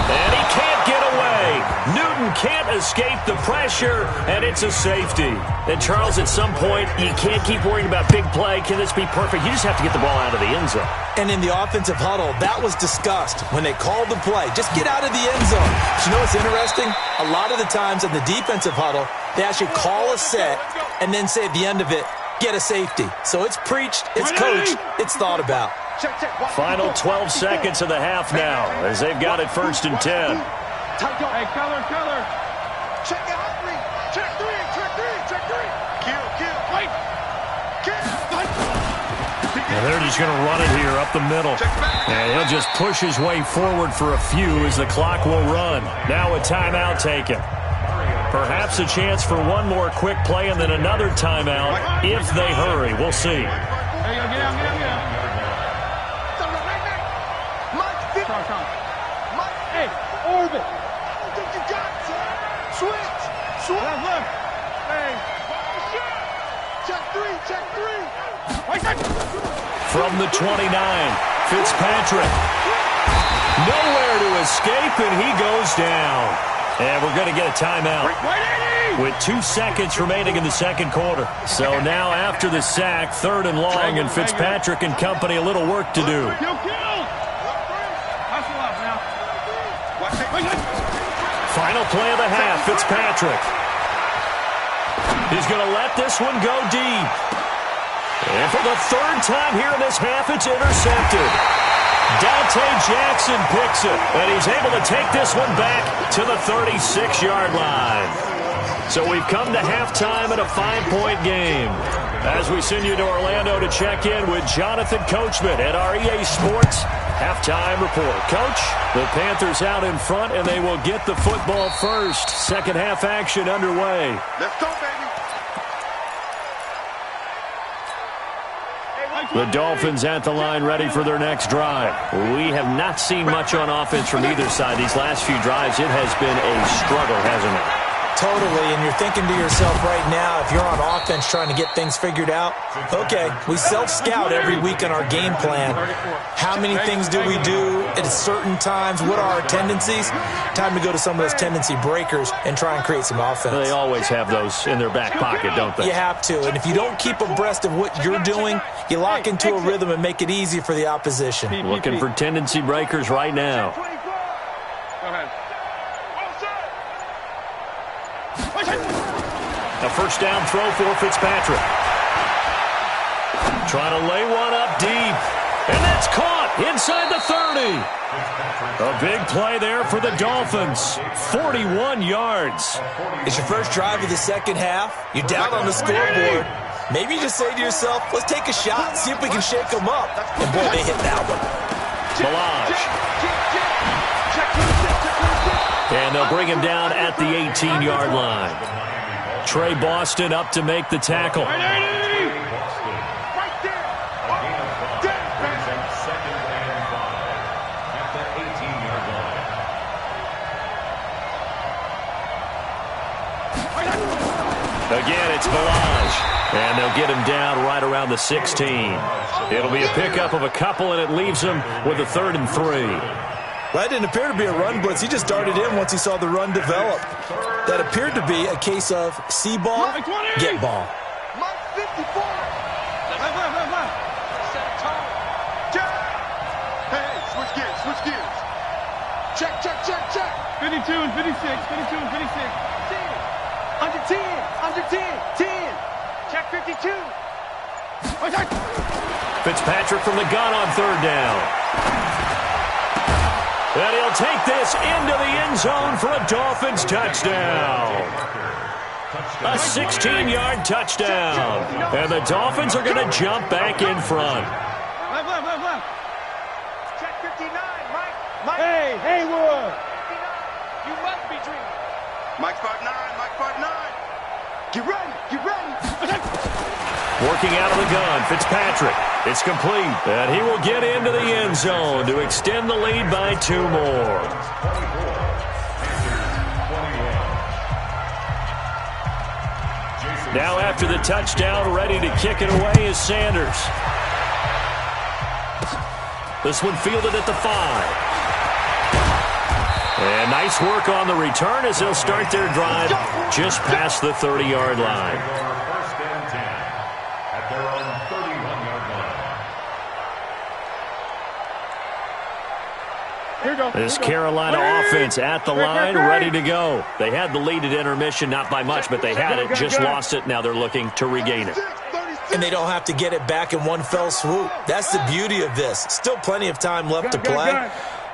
And he can't get away. Newton can't escape the pressure, and it's a safety. And, Charles, at some point, you can't keep worrying about big play. Can this be perfect? You just have to get the ball out of the end zone. And in the offensive huddle, that was discussed when they called the play. Just get out of the end zone. But you know what's interesting? A lot of the times in the defensive huddle, they actually call a set and then say at the end of it, get a safety. So it's preached, it's coached, it's thought about. Final 12 seconds of the half now as they've got it 1st and 10. Hey, color. Check out 3. Check 3. Kill. Wait. And they're just going to run it here up the middle. And he'll just push his way forward for a few as the clock will run. Now a timeout taken. Perhaps a chance for one more quick play and then another timeout if they hurry. We'll see. There you go. Get out. Hey, orbit. Switch. Left. Hey. Check 3. From the 29, Fitzpatrick. Nowhere to escape, and he goes down. And we're going to get a timeout with 2 seconds remaining in the second quarter. So now after the sack, 3rd and long, and Fitzpatrick and company a little work to do. Final play of the half, Fitzpatrick. He's going to let this one go deep. And for the 3rd time here in this half, it's intercepted. Dante Jackson picks it, and he's able to take this one back to the 36-yard line. So we've come to halftime in a 5-point game. As we send you to Orlando to check in with Jonathan Coachman at our EA Sports halftime report. Coach, the Panthers out in front, and they will get the football first. Second half action underway. Let's go, baby. The Dolphins at the line ready for their next drive. We have not seen much on offense from either side these last few drives. It has been a struggle, hasn't it? Totally, and you're thinking to yourself right now, if you're on offense trying to get things figured out, okay, we self-scout every week in our game plan. How many things do we do at certain times? What are our tendencies? Time to go to some of those tendency breakers and try and create some offense. They always have those in their back pocket, don't they? You have to, and if you don't keep abreast of what you're doing, you lock into a rhythm and make it easy for the opposition. Looking for tendency breakers right now. A first down throw for Fitzpatrick. Trying to lay one up deep. And that's caught inside the 30. A big play there for the Dolphins. 41 yards. It's your first drive of the second half. You're down on the scoreboard. Maybe you just say to yourself, let's take a shot, see if we can shake them up. And boy, they hit that one. Balazs. And they'll bring him down at the 18-yard line. Trey Boston up to make the tackle. Again, it's Balazs. And they'll get him down right around the 16. It'll be a pickup of a couple, and it leaves him with a 3rd and 3. Well, that didn't appear to be a run blitz. He just darted in once he saw the run develop. That appeared to be a case of see ball, get ball. Mike 54. Hey, switch gears. Check. 52 and 56, 52 and 56. 10. Under 10. 10. Check 52. Fitzpatrick from the gun on 3rd down. And he'll take this into the end zone for a Dolphins touchdown. A 16-yard touchdown. And the Dolphins are going to jump back in front. Left. Check 59, Mike. Hey, Haywood. You must be dreaming. Mike 5'9". Get ready. Working out of the gun, Fitzpatrick. It's complete, and he will get into the end zone to extend the lead by 2 more. Now after the touchdown, ready to kick it away is Sanders. This one fielded at the 5. And nice work on the return as they'll start their drive just past the 30-yard line. First and 10 at their own 31-yard line. Here we go. This Carolina offense at the line, ready to go. They had the lead at intermission, not by much, but they had it, just lost it. Now they're looking to regain it. And they don't have to get it back in one fell swoop. That's the beauty of this. Still plenty of time left to play.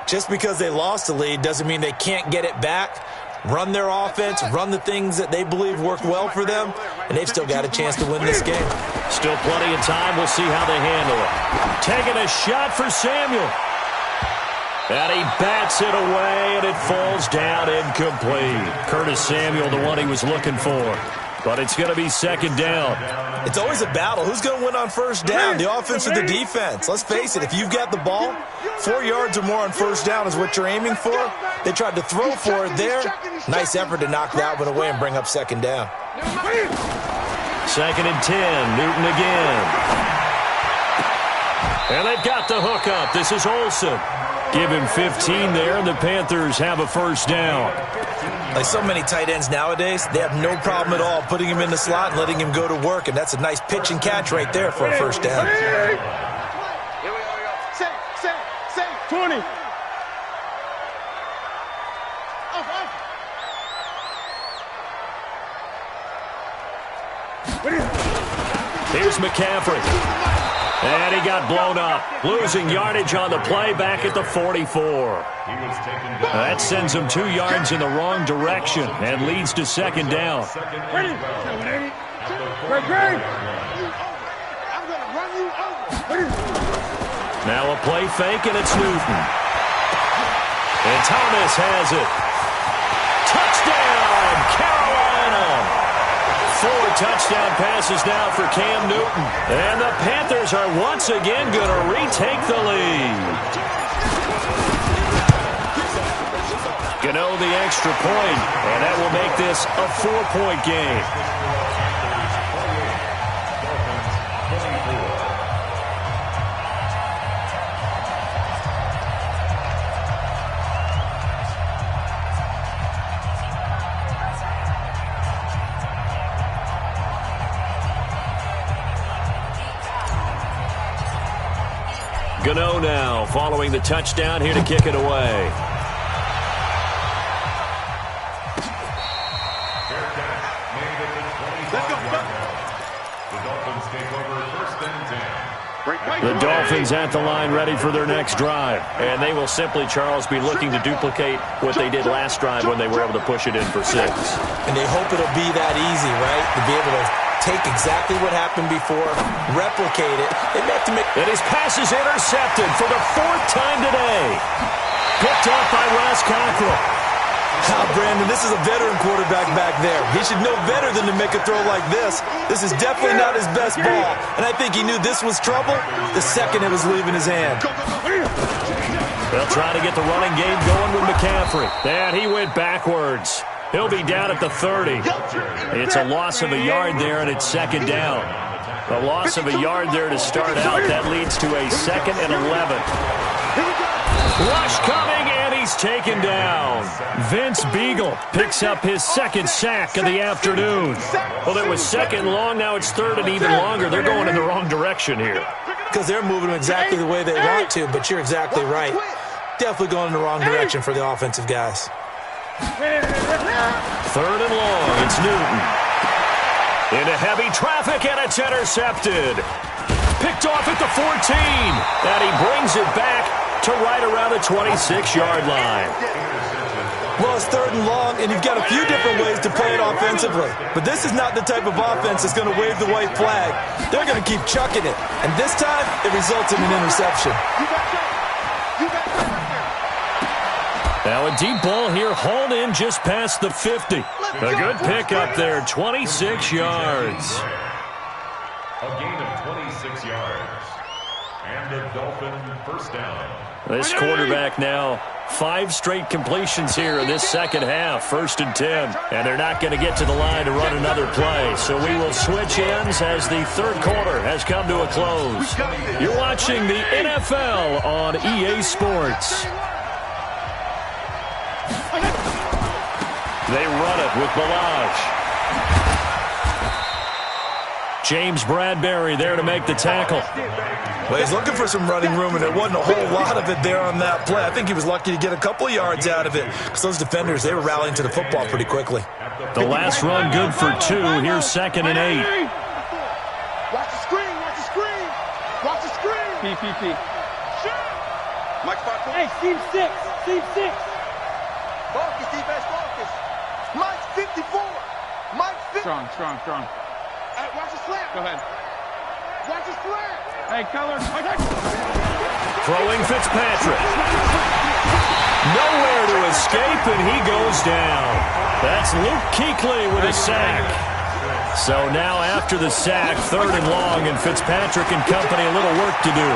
Just because they lost the lead doesn't mean they can't get it back, run their offense, run the things that they believe work well for them, and they've still got a chance to win this game. Still plenty of time. We'll see how they handle it. Taking a shot for Samuel. And he bats it away, and it falls down incomplete. Curtis Samuel, the one he was looking for. But it's going to be 2nd down. It's always a battle. Who's going to win on first down, the offense or the defense? Let's face it, if you've got the ball, 4 yards or more on first down is what you're aiming for. They tried to throw for it there. Nice effort to knock that one away and bring up 2nd down. 2nd and 10, Newton again. And they've got the hook up. This is Olsen. Give him 15 there, and the Panthers have a first down. Like so many tight ends nowadays, they have no problem at all putting him in the slot and letting him go to work, and that's a nice pitch and catch right there for a first down. Here we go. Say. 20. Here's McCaffrey. And he got blown up. Losing yardage on the play back at the 44. That sends him 2 yards in the wrong direction and leads to 2nd down. Ready. Great. I'm going to run you over. Now a play fake, and it's Newton. And Thomas has it. Touchdown, Carolina! 4 touchdown passes now for Cam Newton. And the Panthers are once again going to retake the lead. Gano the extra point, and that will make this a 4-point game. Gano now following the touchdown here to kick it away. The Dolphins at the line ready for their next drive. And they will simply, Charles, be looking to duplicate what they did last drive when they were able to push it in for 6. And they hope it'll be that easy, right? To be able to take exactly what happened before, replicate it. And his pass is intercepted for the 4th time today. Picked off by Ross Cockrell. Brandon, this is a veteran quarterback back there. He should know better than to make a throw like this. This is definitely not his best ball. And I think he knew this was trouble the second it was leaving his hand. They'll try to get the running game going with McCaffrey. And he went backwards. He'll be down at the 30. It's a loss of a yard there, and it's 2nd down. A loss of a yard there to start out. That leads to a 2nd and 11. Rush coming, and he's taken down. Vince Beagle picks up his 2nd sack of the afternoon. Well, it was 2nd long. Now it's 3rd and even longer. They're going in the wrong direction here. Because they're moving exactly the way they want to, but you're exactly right. Definitely going in the wrong direction for the offensive guys. 3rd and long. It's Newton. Into heavy traffic, and it's intercepted. Picked off at the 14. And he brings it back to right around the 26-yard line. Well, it's 3rd and long, and you've got a few different ways to play it offensively. But this is not the type of offense that's going to wave the white flag. They're going to keep chucking it. And this time, it results in an interception. Now a deep ball here, hauled in just past the 50. A good pick up there, 26 yards. A gain of 26 yards. And a Dolphin 1st down. This quarterback now, 5 straight completions here in this 2nd half, 1st and 10. And they're not going to get to the line to run another play. So we will switch ends as the 3rd quarter has come to a close. You're watching the NFL on EA Sports. They run it with Balaj. James Bradbury there to make the tackle. Well, he's looking for some running room, and there wasn't a whole lot of it there on that play. I think he was lucky to get a couple of yards out of it because those defenders, they were rallying to the football pretty quickly. The last run good for 2. Here's 2nd and 8. Watch the screen, watch the screen. Watch the screen. PPP. Mike 5. Hey, Steve 6. Steve 6. Focus, defense, focus. Mike 54. Mike 50. Strong. Hey, watch the slam. Go ahead. Watch the slam. Hey, color. Throwing Fitzpatrick. Nowhere to escape, and he goes down. That's Luke Kuechly with a sack. So now after the sack, 3rd and long, and Fitzpatrick and company a little work to do.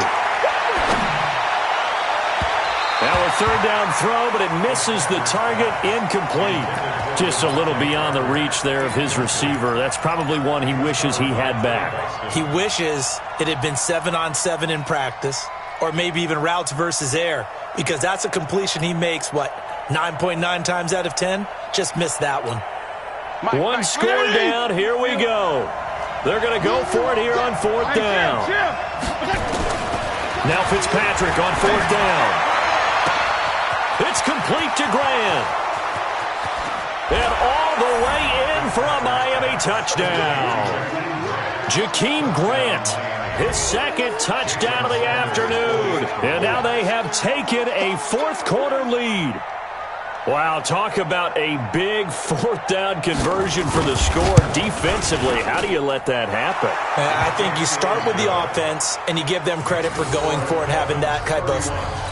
Now a 3rd down throw, but it misses the target, incomplete. Just a little beyond the reach there of his receiver. That's probably one he wishes he had back. He wishes it had been 7-on-7 in practice, or maybe even routes versus air, because that's a completion he makes, 9.9 times out of 10? Just missed that one. One score down, here we go. They're going to go for it here on 4th down. Now Fitzpatrick on 4th down. It's complete to Grant. And all the way in for a Miami touchdown. Jakeem Grant, his 2nd touchdown of the afternoon. And now they have taken a 4th quarter lead. Wow, talk about a big 4th down conversion for the score defensively. How do you let that happen? I think you start with the offense, and you give them credit for going for it, having that type of,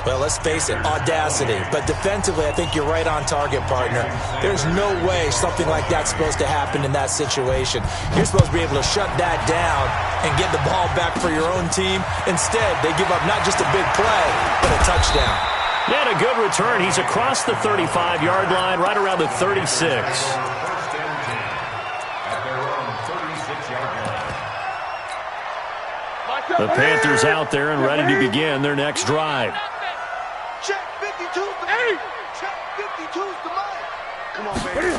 well, let's face it, audacity. But defensively, I think you're right on target, partner. There's no way something like that's supposed to happen in that situation. You're supposed to be able to shut that down and get the ball back for your own team. Instead, they give up not just a big play, but a touchdown. And a good return. He's across the 35-yard line, right around the 36. The Panthers out there and ready to begin their next drive. Check 52's the mic. Check 52's the mic. Come on, baby.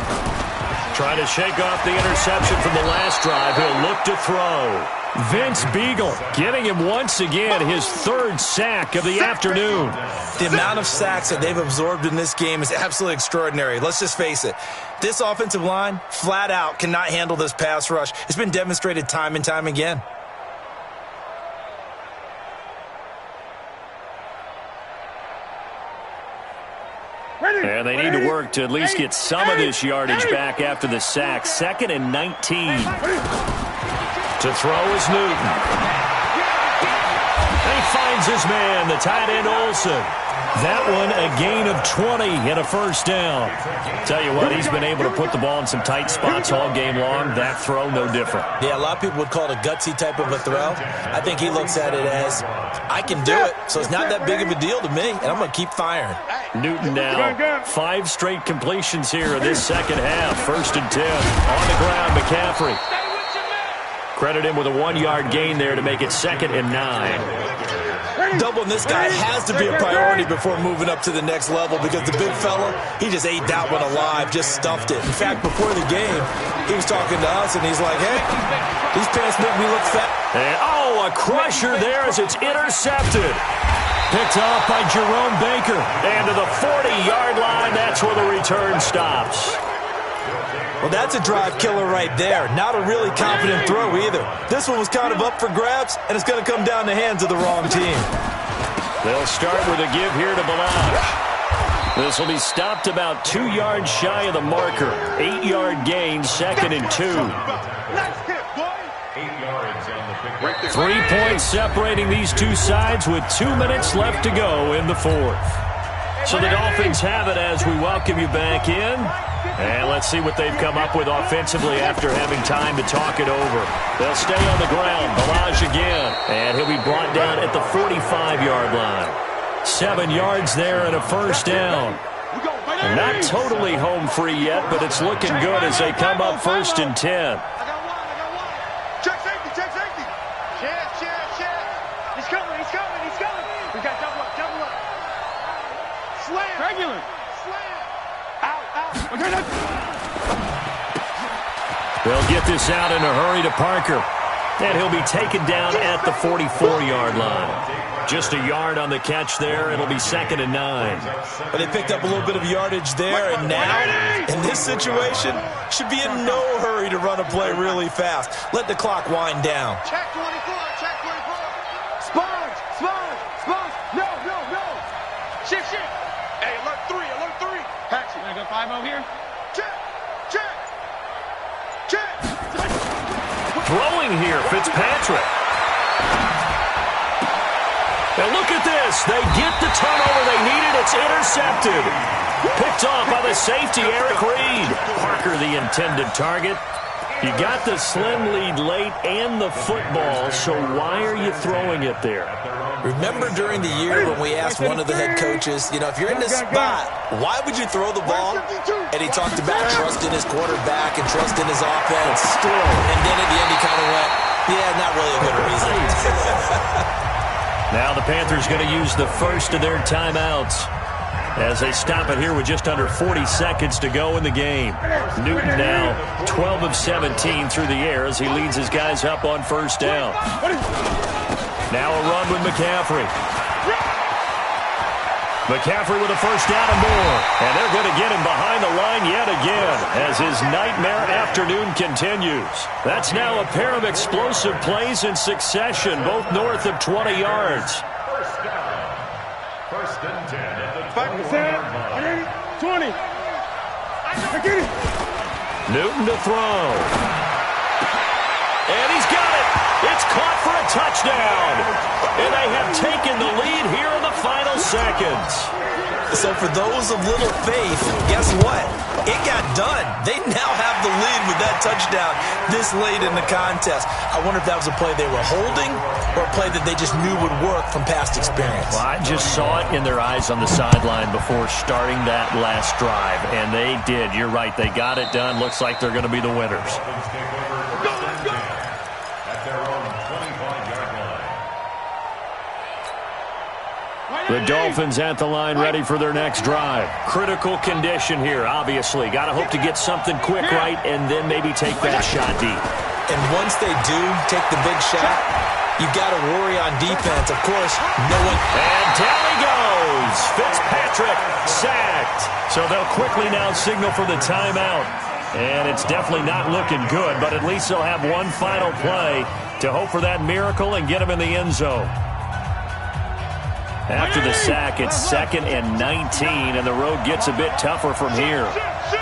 Trying to shake off the interception from the last drive. He'll look to throw. Vince Beagle getting him once again his third sack of the afternoon. The amount of sacks that they've absorbed in this game is absolutely extraordinary. Let's just face it. This offensive line, flat out, cannot handle this pass rush. It's been demonstrated time and time again. And they need to work to at least get some of this yardage back after the sack. 2nd and 19. To throw is Newton. And he finds his man, the tight end Olsen. That one a gain of 20 and a first down. Tell you what, he's been able to put the ball in some tight spots all game long. That throw, no different. Yeah, a lot of people would call it a gutsy type of a throw. I think he looks at it as, I can do it, so it's not that big of a deal to me, and I'm going to keep firing. Newton now, 5 straight completions here in this second half. 1st and 10. On the ground, McCaffrey. Credit him with a 1-yard gain there to make it 2nd and 9. Doubling this guy has to be a priority before moving up to the next level because the big fella, he just ate that one alive, just stuffed it. In fact, before the game, he was talking to us, and he's like, hey, these pants make me look fat. And, a crusher there as it's intercepted. Picked off by Jerome Baker. And to the 40-yard line, that's where the return stops. Well, that's a drive killer right there. Not a really confident throw either. This one was kind of up for grabs, and it's going to come down the hands of the wrong team. They'll start with a give here to Balazs. This will be stopped about 2 yards shy of the marker. 8-yard gain, 2nd and 2. 3 points separating these two sides with 2 minutes left to go in the 4th. So the Dolphins have it as we welcome you back in. And let's see what they've come up with offensively after having time to talk it over. They'll stay on the ground. Balazs again. And he'll be brought down at the 45-yard line. 7 yards there and a first down. Not totally home free yet, but it's looking good as they come up 1st and 10. Check safety, check safety. Check. He's coming. We got double up. Slam. Regular. Slam. Out. They'll get this out in a hurry to Parker. And he'll be taken down at the 44-yard line. Just a yard on the catch there. It'll be 2nd and 9. But they picked up a little bit of yardage there, and now, in this situation, should be in no hurry to run a play really fast. Let the clock wind down. Check 24. Sponge. No. Shift. Hey, alert 3. Paxi. Can I go 5-0 here? Check. Throwing here, Fitzpatrick. And look at this. They get the turnover they needed. It's intercepted. Picked off by the safety, Eric Reed. Parker, the intended target. You got the slim lead late and the football, so why are you throwing it there? Remember during the year when we asked one of the head coaches, if you're in this spot, why would you throw the ball? And he talked about trusting his quarterback and trusting his offense. And then at the end he kind of went, yeah, not really a good reason. Now the Panthers going to use the first of their timeouts as they stop it here with just under 40 seconds to go in the game. Newton now 12 of 17 through the air as he leads his guys up on 1st down. Now a run with McCaffrey. McCaffrey with a first down and more. And they're going to get him behind the line yet again as his nightmare afternoon continues. That's now a pair of explosive plays in succession, both north of 20 yards. First down. 1st and 10 at the 20. Newton to throw. And he's got it. It's caught for a touchdown. And they have taken the lead here in the final seconds. So for those of little faith, guess what? It got done. They now have the lead with that touchdown this late in the contest. I wonder if that was a play they were holding or a play that they just knew would work from past experience. Well, I just saw it in their eyes on the sideline before starting that last drive, and they did. You're right. They got it done. Looks like they're going to be the winners. At their own 25-yard line. The Dolphins at the line ready for their next drive. Critical condition here, obviously. Got to hope to get something quick right and then maybe take that shot deep. And once they do take the big shot, you got to worry on defense. Of course, no one... And down he goes. Fitzpatrick sacked. So they'll quickly now signal for the timeout. And it's definitely not looking good, but at least they'll have one final play to hope for that miracle and get them in the end zone. After the sack, it's 2nd and 19, and the road gets a bit tougher from here. Watch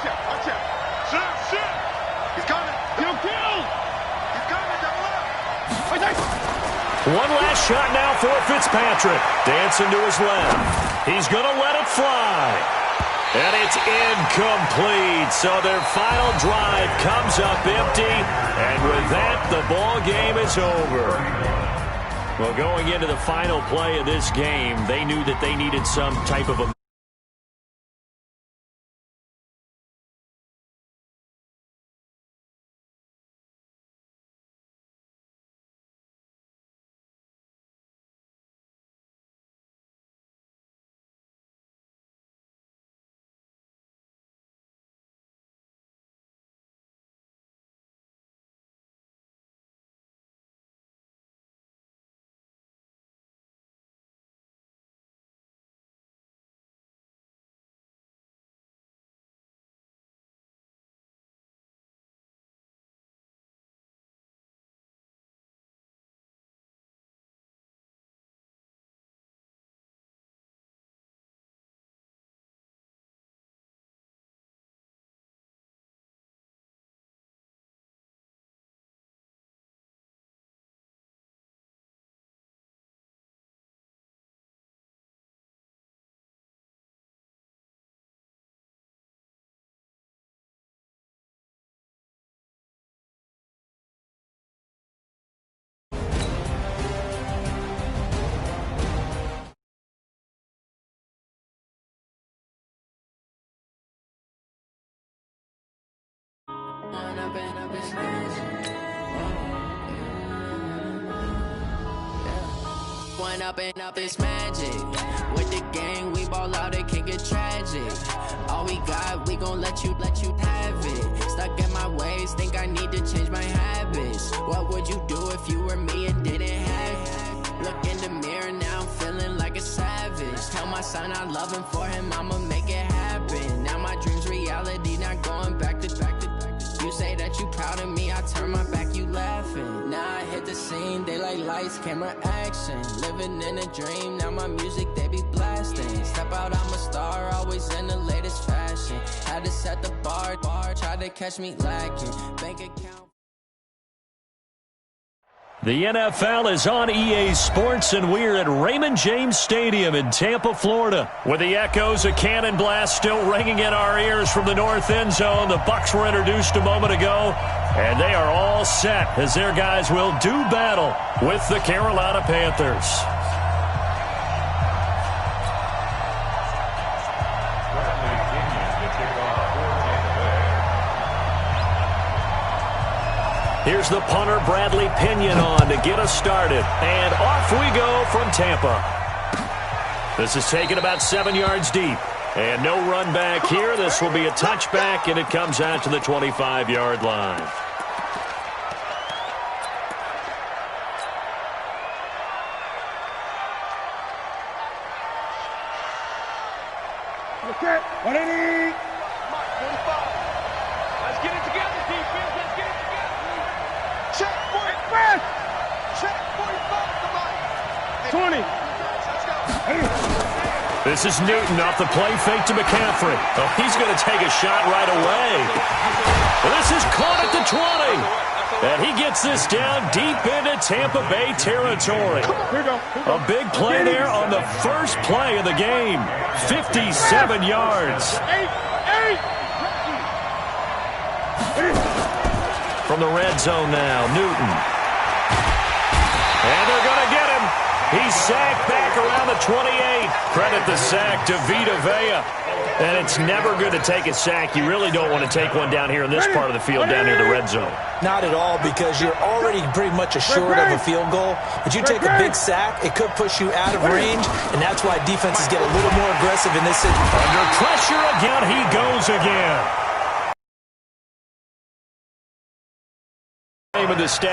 out. He's coming. Kill. He's coming. Double up. One last shot now for Fitzpatrick. Dancing to his left. He's going to let it fly. And it's incomplete. So their final drive comes up empty. And with that, the ball game is over. Well, going into the final play of this game, they knew that they needed some type of a... One up and up is magic. With the gang, we ball out, it can get tragic. All we got, we gon' let you have it. Stuck in my ways, think I need to change my habits. What would you do if you were me and didn't have it? Look in the mirror, now I'm feeling like a savage. Tell my son I love him, for him I'ma make it happen. Now my dream's reality, not going back to. You say that you proud of me, I turn my back, you laughing. Now I hit the scene, they like lights, camera, action. Living in a dream, now my music, they be blasting. Step out, I'm a star, always in the latest fashion. Had to set the bar, try to catch me lacking. Bank account. The NFL is on EA Sports, and we're at Raymond James Stadium in Tampa, Florida, with the echoes of cannon blast still ringing in our ears from the north end zone. The Bucs were introduced a moment ago, and they are all set as their guys will do battle with the Carolina Panthers. Here's the punter, Bradley Pinion, on to get us started. And off we go from Tampa. This is taken about 7 yards deep. And no run back here. This will be a touchback, and it comes out to the 25-yard line. Okay, 180. Let's get it together, defense. Let's get it together. Check 45. Check 45. Come on. 20. This is Newton off the play fake to McCaffrey. Oh, he's going to take a shot right away. This is caught at the 20. And he gets this down deep into Tampa Bay territory. A big play there on the first play of the game. 57 yards. From the red zone now, Newton. And they're going to get him. He's sacked back around the 28. Credit the sack to Vita Vea. And it's never good to take a sack. You really don't want to take one down here in this part of the field, down near the red zone. Not at all, because you're already pretty much assured of a field goal. But you take a big sack, it could push you out of range, and that's why defenses get a little more aggressive in this situation. Under pressure again, he goes again. Name of the stat.